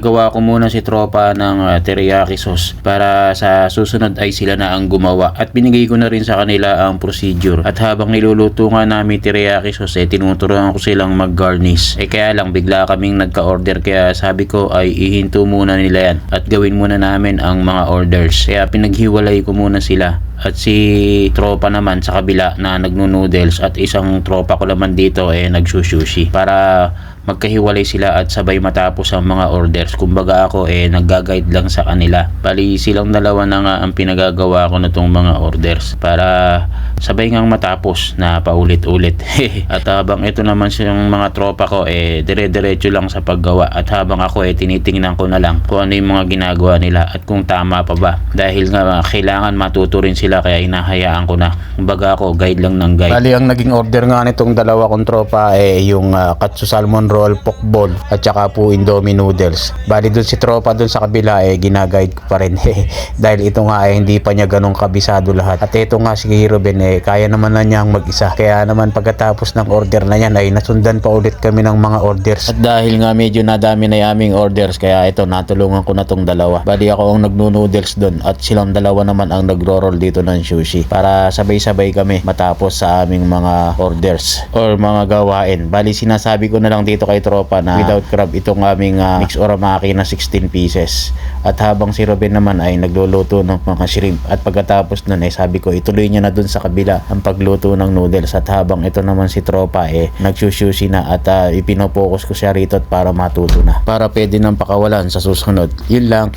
pinagawa ko muna si tropa ng teriyaki sauce para sa susunod ay sila na ang gumawa, at binigay ko na rin sa kanila ang procedure. At habang niluluto nga namin teriyaki sauce, tinuturuan ko silang mag-garnish. Kaya lang bigla kaming nagka-order, kaya sabi ko ay ihinto muna nila yan at gawin muna namin ang mga orders. Kaya pinaghiwalay ko muna sila. At si tropa naman sa kabila na nagno-noodles at isang tropa ko naman dito nagsusushi, para magkahiwalay sila at sabay matapos ang mga orders. Kumbaga ako nagga-guide lang sa kanila. Bali silang dalawa na nga ang pinagagawa ko na tong mga orders para sabay ngang matapos na paulit-ulit. At habang ito naman yung mga tropa ko dire-diretso lang sa paggawa, at habang ako tinitingnan ko na lang kung ano yung mga ginagawa nila at kung tama pa ba, dahil nga kailangan matuto rin sila, kaya hinahayaan ko na. Kumbaga ako guide lang ng guide. Bali ang naging order nga nitong dalawa kong tropa yung katsu salmon roll, pork ball, at saka po indomie noodles. Bali dun si tropa dun sa kabila ginaguide ko pa rin dahil ito nga hindi pa niya ganun kabisado lahat. At ito nga si Ruben kaya naman na niyang mag-isa, kaya naman pagkatapos ng order na yan ay nasundan pa ulit kami ng mga orders. At dahil nga medyo nadami na aming orders, kaya ito natulungan ko na tong dalawa. Bali ako ang nagno-noodles dun at silang dalawa naman ang nagro-roll dito ng sushi, para sabay-sabay kami matapos sa aming mga orders or mga gawain. Bali sinasabi ko na lang dito kay tropa na without crab itong aming mix oramaki na 16 pieces. At habang si Ruben naman ay nagluluto ng mga shrimp, at pagkatapos nun sabi ko ituloy niya na dun sa kabila ang pagluto ng noodles. At habang ito naman si tropa nagsusushi na, at ipinopokus ko siya rito para matuto na, para pwede nang pakawalan sa susunod. Yun lang.